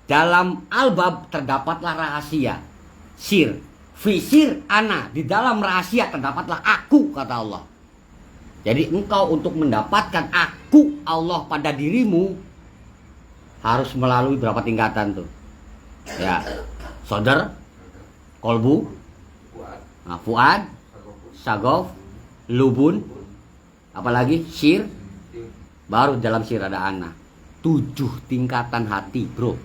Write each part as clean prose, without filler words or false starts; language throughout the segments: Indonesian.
Dalam albab terdapatlah rahasia. Sir, fisir ana, di dalam rahasia terdapatlah aku, kata Allah. Jadi engkau untuk mendapatkan aku Allah pada dirimu harus melalui berapa tingkatan tuh? Ya, sodar, kolbu, fuad, sagof, lubun, apalagi sir, baru dalam sir ada ana. 7 tingkatan hati, bro.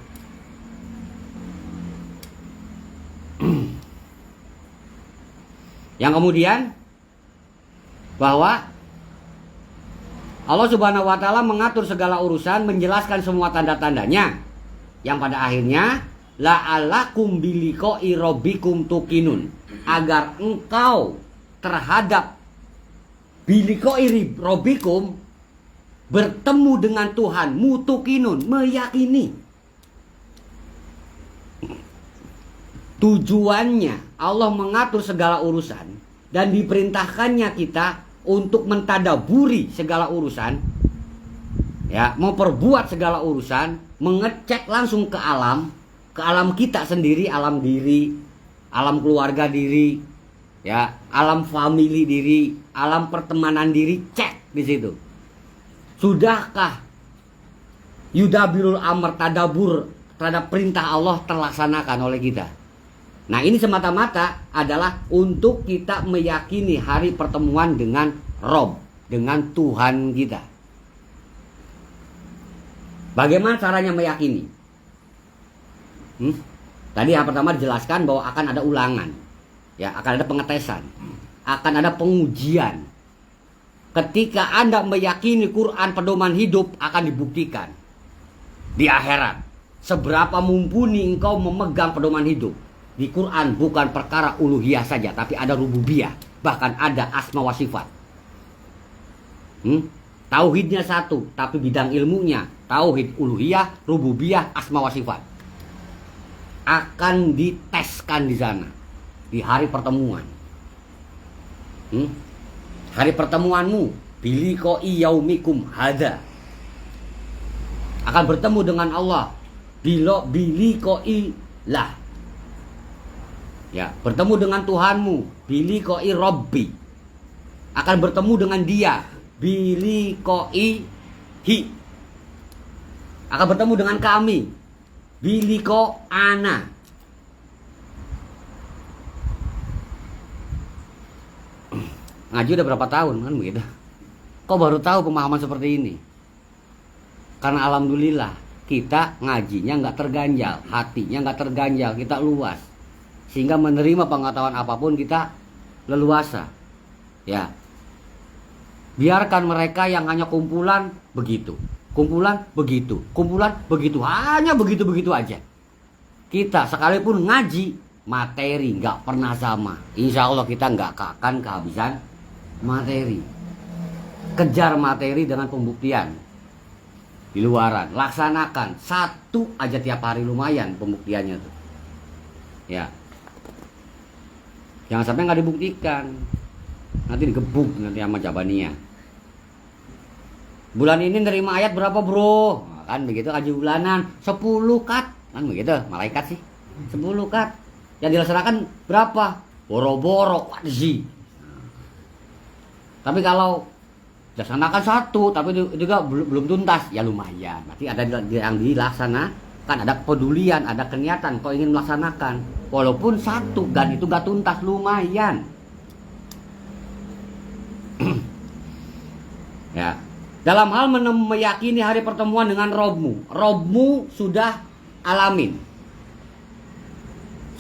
Yang kemudian bahwa Allah Subhanahu wa taala mengatur segala urusan, menjelaskan semua tanda-tandanya, yang pada akhirnya la'alakum biliqa'i rabbikum tuqinun, agar engkau terhadap biliqa'i rabbikum, bertemu dengan Tuhanmu, tuqinun, meyakini. Tujuannya Allah mengatur segala urusan dan diperintahkannya kita untuk mentadaburi segala urusan, ya, memperbuat segala urusan, mengecek langsung ke alam kita sendiri, alam diri, alam keluarga diri, ya, alam family diri, alam pertemanan diri, cek di situ. Sudahkah yudabirul amr, tadabur terhadap perintah Allah terlaksanakan oleh kita? Nah, ini semata-mata adalah untuk kita meyakini hari pertemuan dengan Rob, dengan Tuhan kita. Bagaimana caranya meyakini? Tadi yang pertama dijelaskan bahwa akan ada ulangan, ya, akan ada pengetesan, akan ada pengujian. Ketika Anda meyakini Quran pedoman hidup, akan dibuktikan di akhirat seberapa mumpuni engkau memegang pedoman hidup. Di Quran bukan perkara uluhiyah saja, tapi ada rububiyah, bahkan ada asma wa sifat. Tauhidnya satu, tapi bidang ilmunya tauhid uluhiyah, rububiyah, asma wa sifat. Akan diteskan di sana di hari pertemuan. Hari pertemuanmu biliqa'i yaumikum hada, akan bertemu dengan Allah biliqa'i lah. Ya, bertemu dengan Tuhanmu biliqa'i rabbi, akan bertemu dengan dia biliqa'i hi, akan bertemu dengan kami biliqa ana. Ngaji udah berapa tahun kan begitu? Kok baru tahu pemahaman seperti ini? Karena alhamdulillah kita ngajinya nggak terganjal, hatinya nggak terganjal, kita luas, sehingga menerima pengetahuan apapun kita leluasa. Ya, biarkan mereka yang hanya kumpulan begitu, kumpulan begitu, kumpulan begitu, hanya begitu-begitu aja. Kita sekalipun ngaji, materi nggak pernah sama. Insya Allah kita nggak akan kehabisan materi. Kejar materi dengan pembuktian di luaran, laksanakan satu aja tiap hari, lumayan pembuktiannya tuh. Ya, jangan sampai nggak dibuktikan, nanti digebuk nanti sama Jabaniyah. Bulan ini nerima ayat berapa bro? Kan begitu, haji bulanan 10 kat, kan begitu, malaikat sih 10 kat. Yang dilaksanakan berapa? Boro-boro wajib. Tapi kalau dilaksanakan satu tapi juga belum tuntas, ya lumayan, berarti ada yang dilaksanakan, ada kepedulian, ada keniatan kau ingin melaksanakan, walaupun satu dan itu gak tuntas, lumayan. Ya, dalam hal meyakini hari pertemuan dengan Robmu sudah alamin,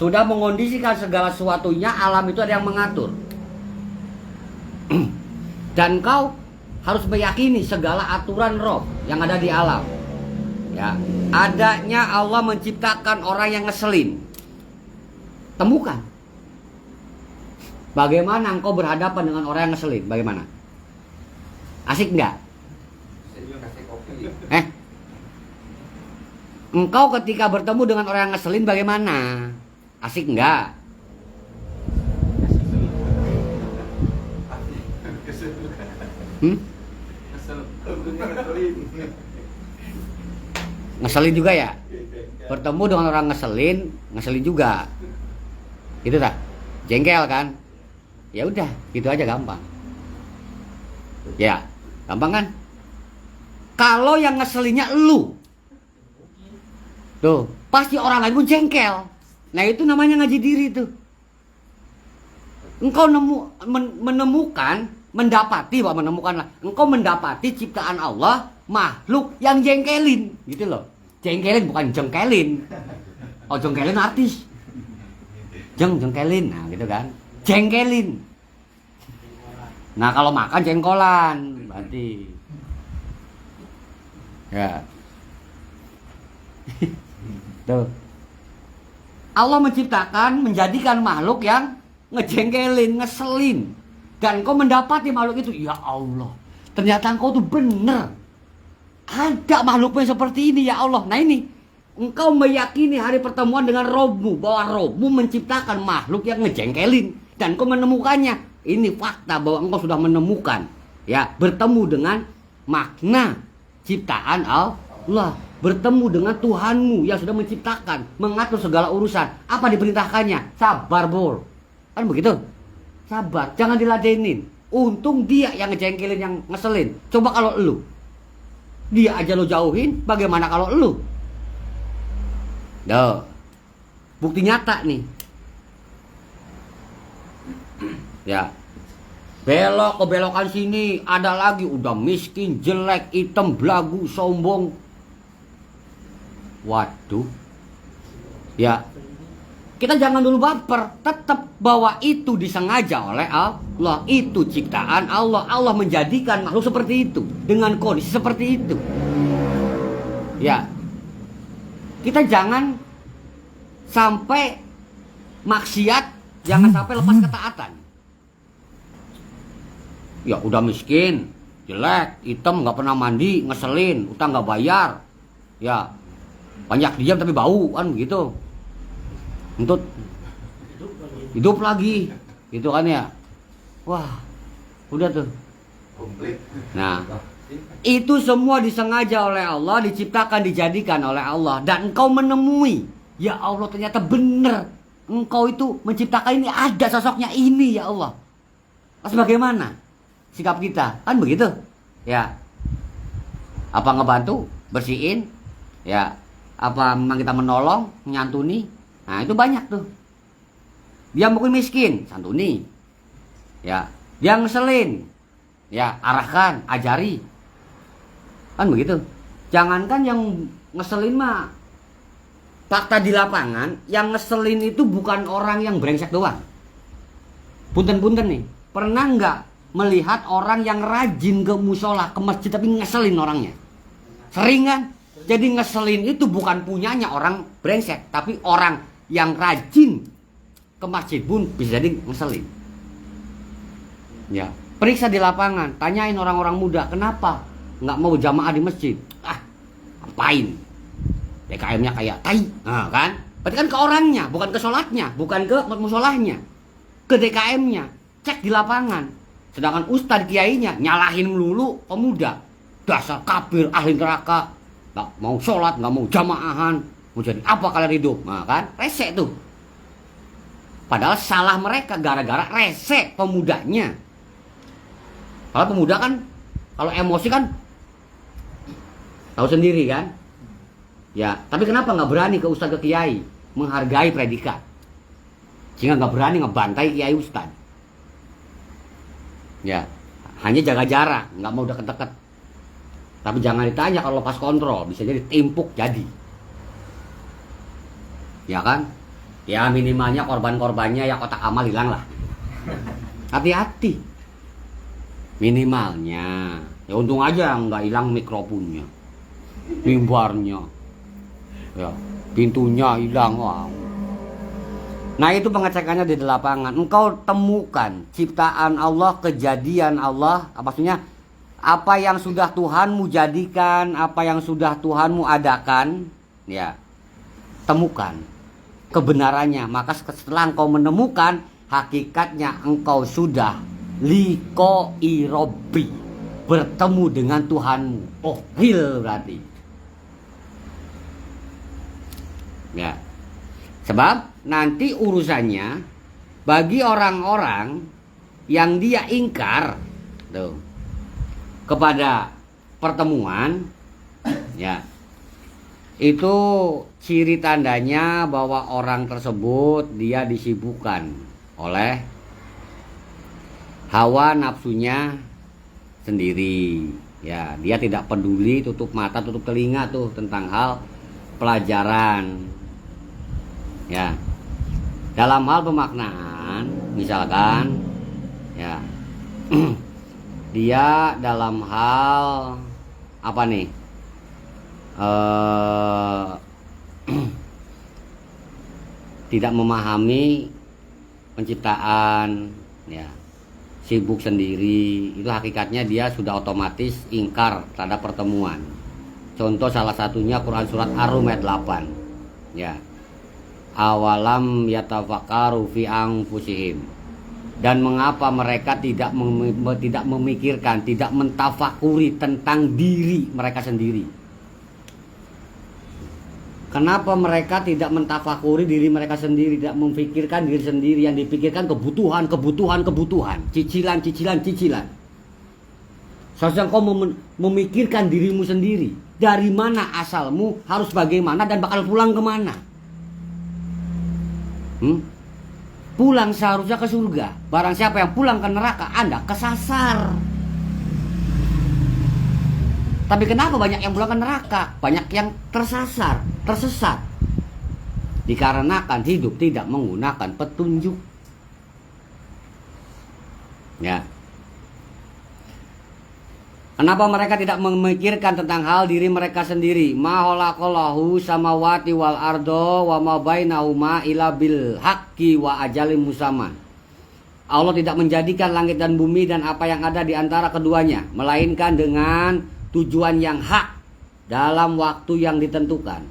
sudah mengondisikan segala sesuatunya, alam itu ada yang mengatur. Dan kau harus meyakini segala aturan Rob yang ada di alam. Ya, adanya Allah menciptakan orang yang ngeselin. Temukan. Bagaimana engkau berhadapan dengan orang yang ngeselin? Bagaimana? Asik enggak? Engkau ketika bertemu dengan orang yang ngeselin bagaimana? Asik enggak? Ngeselin juga ya? bertemu dengan orang ngeselin juga. Gitu tak? Jengkel kan? Ya udah, gitu aja gampang. Ya, gampang kan? Kalau yang ngeselinnya lu, tuh, pasti orang lain pun jengkel. Nah itu namanya ngaji diri tuh. Engkau engkau mendapati ciptaan Allah makhluk yang jengkelin, gitu loh. Jengkelin bukan jengkelin. Oh jengkelin artis. Jengkelin, nah gitu kan. Jengkelin. Nah kalau makan jengkolan, berarti. Ya. Tuh. Allah menciptakan, menjadikan makhluk yang ngejengkelin, ngeselin. Dan kau mendapati makhluk itu, ya Allah, ternyata engkau tuh bener. Ada makhluk yang seperti ini, ya Allah. Nah ini, engkau meyakini hari pertemuan dengan Robmu, bahwa Robmu menciptakan makhluk yang ngejengkelin. Dan kau menemukannya. Ini fakta bahwa engkau sudah menemukan, ya, bertemu dengan makna ciptaan Allah. Bertemu dengan Tuhanmu yang sudah menciptakan, mengatur segala urusan. Apa diperintahkannya? Sabar, Bor. Kan begitu? Sabar, jangan diladenin. Untung dia yang ngejengkelin, yang ngeselin. Coba kalau lu, dia aja lo jauhin, bagaimana kalau lu? Duh. Bukti nyata nih. Ya. Belok ke belokan sini, ada lagi udah miskin, jelek, hitam, belagu, sombong. Waduh. Ya. Kita jangan dulu baper, tetap bahwa itu disengaja oleh Allah, itu ciptaan Allah. Allah menjadikan makhluk seperti itu dengan kondisi seperti itu. Ya. Kita jangan sampai maksiat, jangan sampai lepas ketaatan. Ya udah miskin, jelek, hitam, nggak pernah mandi, ngeselin, utang nggak bayar. Ya. Banyak diam tapi bau, kan begitu. Untuk hidup lagi gitu kan ya. Wah, udah tuh. Nah, itu semua disengaja oleh Allah, diciptakan, dijadikan oleh Allah. Dan engkau menemui, ya Allah ternyata benar. Engkau itu menciptakan ini, ada sosoknya ini, ya Allah. Terus bagaimana sikap kita? Kan begitu. Ya. Apa ngebantu, bersihin? Ya. Apa memang kita menolong, menyantuni? Nah itu banyak tuh. Dia mungkin miskin, santuni. Ya, dia ngeselin. Ya, arahkan, ajari. Kan begitu. Jangankan yang ngeselin mah, fakta di lapangan, yang ngeselin itu bukan orang yang brengsek doang. Punten-punten nih, pernah nggak melihat orang yang rajin ke musola, ke masjid tapi ngeselin orangnya? Sering kan? Jadi ngeselin itu bukan punyanya orang brengsek, tapi orang yang rajin ke masjid pun bisa jadi ngeselin. Ya, periksa di lapangan, tanyain orang-orang muda, kenapa nggak mau jamaah di masjid? Ah, ngapain? DKM-nya kayak tai, nah, kan? Berarti kan ke orangnya, bukan ke sholatnya, bukan ke musolahnya, ke DKM-nya. Cek di lapangan. Sedangkan ustadz kiainya nyalahin melulu pemuda, dasar kafir, ahli neraka. Nggak mau sholat, nggak mau jamaahan, mau jadi apa kalian hidup? Nah kan, rese tuh. Padahal salah mereka gara-gara rese pemudanya. Kalau pemuda kan, kalau emosi kan, tahu sendiri kan. Ya, tapi kenapa nggak berani ke ustadz, ke kiai, menghargai predikat, sehingga nggak berani ngebantai kiai ustadz. Ya, hanya jaga jarak, nggak mau deket-deket. Tapi jangan ditanya kalau lepas kontrol, bisa jadi timpuk jadi. Ya kan? Ya minimalnya korban-korbannya ya kotak amal hilang lah. Hati-hati. Minimalnya. Ya untung aja nggak hilang mikrofonnya, mimbarnya. Ya, pintunya hilang. Wow. Nah itu pengecekannya di lapangan. Engkau temukan ciptaan Allah, kejadian Allah, maksudnya apa yang sudah Tuhanmu jadikan, apa yang sudah Tuhanmu adakan, ya, temukan kebenarannya. Maka setelah engkau menemukan hakikatnya, engkau sudah liqa'i Rabbi, bertemu dengan Tuhanmu. Oh, real berarti. Ya. Sebab nanti urusannya bagi orang-orang yang dia ingkar tuh kepada pertemuan, ya, itu ciri tandanya bahwa orang tersebut dia disibukkan oleh hawa nafsunya sendiri. Ya, dia tidak peduli, tutup mata, tutup telinga tuh tentang hal pelajaran. Ya. Dalam hal pemaknaan, misalkan ya. Dia dalam hal apa nih? Tidak memahami penciptaan, ya, sibuk sendiri, itu hakikatnya dia sudah otomatis ingkar terhadap pertemuan. Contoh salah satunya Quran surat Ar-Rum ayat 8, ya, awalam yatafakkaru fi anfusihim, dan mengapa mereka tidak memikirkan, tidak mentafakuri tentang diri mereka sendiri. Kenapa mereka tidak mentafakuri diri mereka sendiri, tidak memikirkan diri sendiri, yang dipikirkan kebutuhan, cicilan. Seharusnya kau memikirkan dirimu sendiri, dari mana asalmu, harus bagaimana, dan bakal pulang kemana. Pulang seharusnya ke surga. Barang siapa yang pulang ke neraka, Anda kesasar. Tapi kenapa banyak yang pulang ke neraka? Banyak yang tersasar, tersesat. Dikarenakan hidup tidak menggunakan petunjuk. Ya. Kenapa mereka tidak memikirkan tentang hal diri mereka sendiri? Ma khalaqallahu samawati wal ardo wa ma bainahuma illa bil haqqi wa ajalin musamman. Allah tidak menjadikan langit dan bumi dan apa yang ada di antara keduanya, melainkan dengan tujuan yang hak dalam waktu yang ditentukan.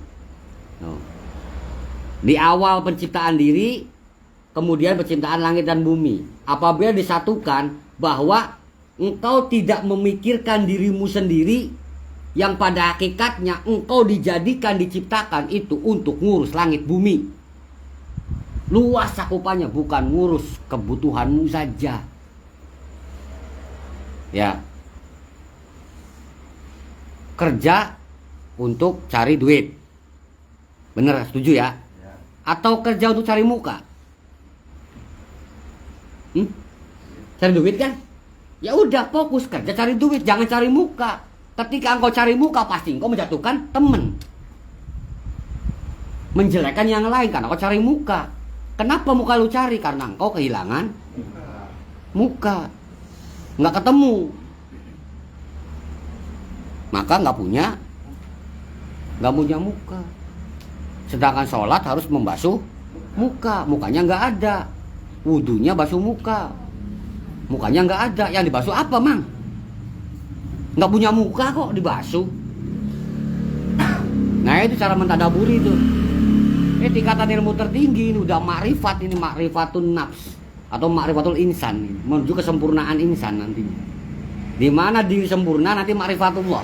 Di awal penciptaan diri, kemudian penciptaan langit dan bumi, apabila disatukan bahwa engkau tidak memikirkan dirimu sendiri, yang pada hakikatnya engkau dijadikan, diciptakan itu untuk ngurus langit bumi. Luas cakupannya, bukan ngurus kebutuhanmu saja. Ya. Kerja untuk cari duit. Bener, setuju ya? Atau kerja untuk cari muka? Cari duit kan? Ya udah, fokus kerja cari duit, jangan cari muka. Ketika engkau cari muka, pasti engkau menjatuhkan temen, menjelekkan yang lain karena engkau cari muka. Kenapa muka lu cari? Karena engkau kehilangan muka, nggak ketemu, maka nggak punya muka. Sedangkan sholat harus membasuh muka, mukanya nggak ada. Wudunya basuh muka, mukanya nggak ada. Yang dibasuh apa, Mang? Nggak punya muka kok dibasuh. Nah, itu cara mentadaburi itu. Tingkatan ilmu tertinggi ini udah makrifat, ini makrifatun nafs atau makrifatul insan, menuju kesempurnaan insan nantinya. Di mana diri sempurna, nanti makrifatullah.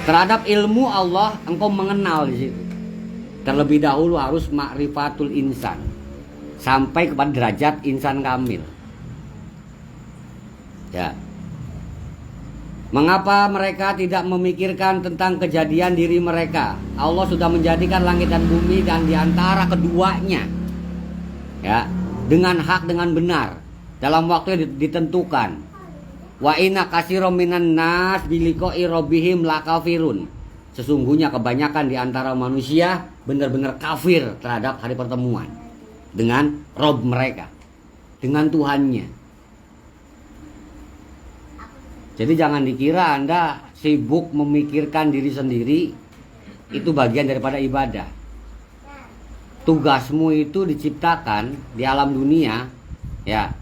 Terhadap ilmu Allah engkau mengenal di situ. Terlebih dahulu harus makrifatul insan, sampai kepada derajat insan kamil. Ya. Mengapa mereka tidak memikirkan tentang kejadian diri mereka? Allah sudah menjadikan langit dan bumi dan diantara keduanya, ya, dengan hak, dengan benar, dalam waktu yang ditentukan. Wa inna katsiran minan nas biliqa'i rabbihim lakafirun. Sesungguhnya kebanyakan di antara manusia benar-benar kafir terhadap hari pertemuan dengan Rob mereka, dengan Tuhannya. Jadi jangan dikira Anda sibuk memikirkan diri sendiri, itu bagian daripada ibadah. Tugasmu itu diciptakan di alam dunia, ya.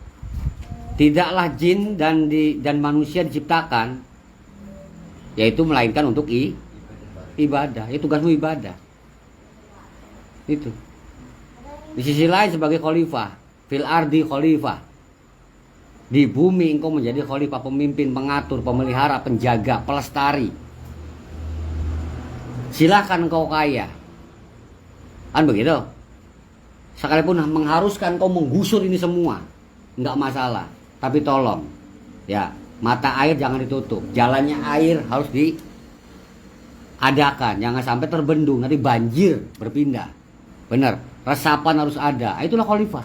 Tidaklah jin dan manusia diciptakan, yaitu melainkan untuk ibadah. Itu tugasmu ibadah. Itu. Di sisi lain sebagai khalifah, fil ardi khalifah. Di bumi engkau menjadi khalifah, pemimpin, pengatur, pemelihara, penjaga, pelestari. Silahkan engkau kaya, Kan begitu. Sekalipun mengharuskan kau menggusur ini semua, nggak masalah. Tapi tolong, ya, mata air jangan ditutup. Jalannya air harus diadakan. Jangan sampai terbendung, nanti banjir berpindah. Benar, resapan harus ada. Itulah khalifah.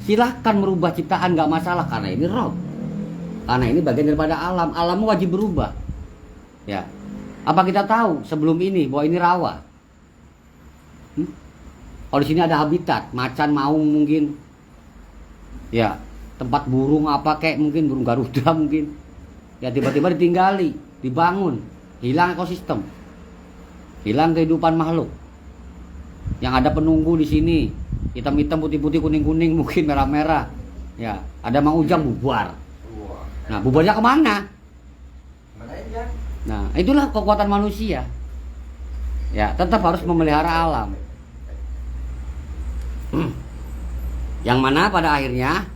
Silahkan merubah ciptaan, nggak masalah. Karena ini roh. Karena ini bagian daripada alam. Alam wajib berubah. Ya, apa kita tahu sebelum ini bahwa ini rawa? Kalau di sini ada habitat, macan, maung mungkin, ya tempat burung apa kayak mungkin burung garuda mungkin, ya tiba-tiba ditinggali, dibangun, hilang ekosistem, hilang kehidupan makhluk. Yang ada penunggu di sini, hitam-hitam, putih-putih, kuning-kuning, mungkin merah-merah, ya ada Mang Ujang bubar. Nah bubarnya kemana? Nah itulah kekuatan manusia. Ya tetap harus memelihara alam. Yang mana pada akhirnya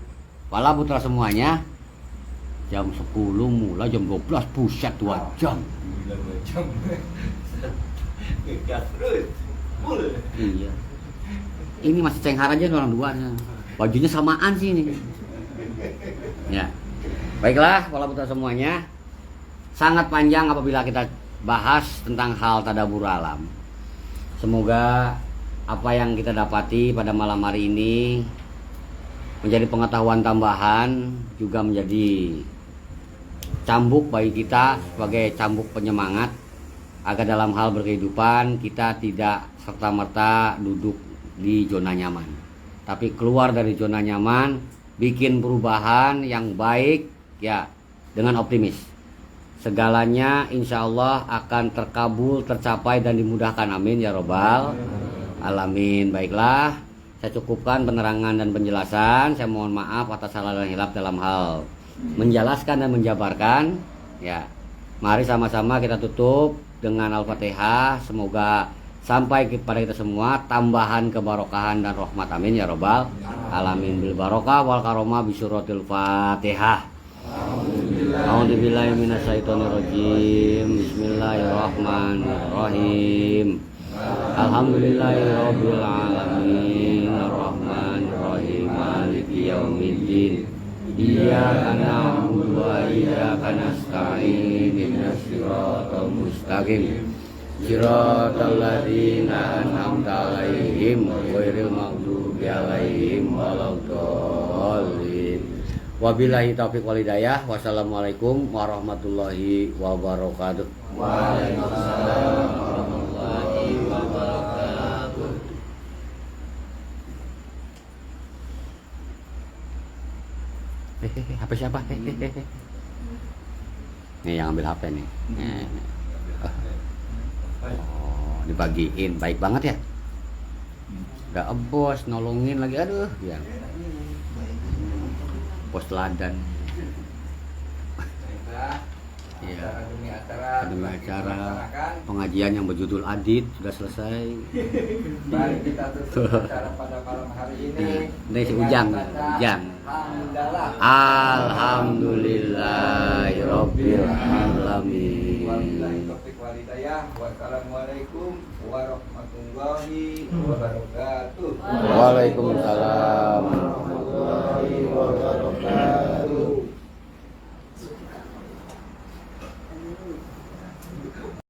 wala putra semuanya jam 10 mulai jam 12 buset 2 jam. Iya. Ini masih cenghar aja orang duanya. Bajunya samaan sih ini. Ya. Baiklah wala putra semuanya. Sangat panjang apabila kita bahas tentang hal tadabbur alam. Semoga apa yang kita dapati pada malam hari ini menjadi pengetahuan tambahan, juga menjadi cambuk bagi kita sebagai cambuk penyemangat agar dalam hal berkehidupan kita tidak serta-merta duduk di zona nyaman, tapi keluar dari zona nyaman, bikin perubahan yang baik ya dengan optimis. Segalanya insya Allah akan terkabul, tercapai dan dimudahkan, amin ya robbal alamin. Baiklah, saya cukupkan penerangan dan penjelasan. Saya mohon maaf atas salah dan hilaf dalam hal menjelaskan dan menjabarkan. Ya, mari sama-sama kita tutup dengan Al-Fatihah. Semoga sampai kepada kita semua tambahan kebarokahan dan rahmat, amin ya robbal alamin. Bil barokah wal karomah bisyuratil Fatihah. A'udzubillahi minasyaitonirrajim. Bismillahirrahmanirrahim. Alhamdulillahirabbil alamin arrahmanirrahim maliki yaumiddin iyyaka na'budu wa iyyaka nasta'in ihdinas siratal mustaqim siratal ladzina an'amta 'alaihim ghairil maghdubi 'alaihim waladdallin. Wabillahi taufiq wal hidayah. Wassalamualaikum warahmatullahi wabarakatuh. Waalaikumsalam warahmatullahi wabarakatuh. HP siapa? Nih yang ambil HP nih. Oh, dibagiin. Baik banget ya. Gak bos nolongin lagi, aduh ya. Bos teladan. Ya, demi acara pengajian yang berjudul Adit sudah selesai. Mari kita tutup acara pada malam hari ini. Ini si Ujang. Alhamdulillahirabbil alamin. Wabillahi taufiq wal hidayah. Wassalamualaikum warahmatullahi wabarakatuh. Waalaikumsalam warahmatullahi wabarakatuh.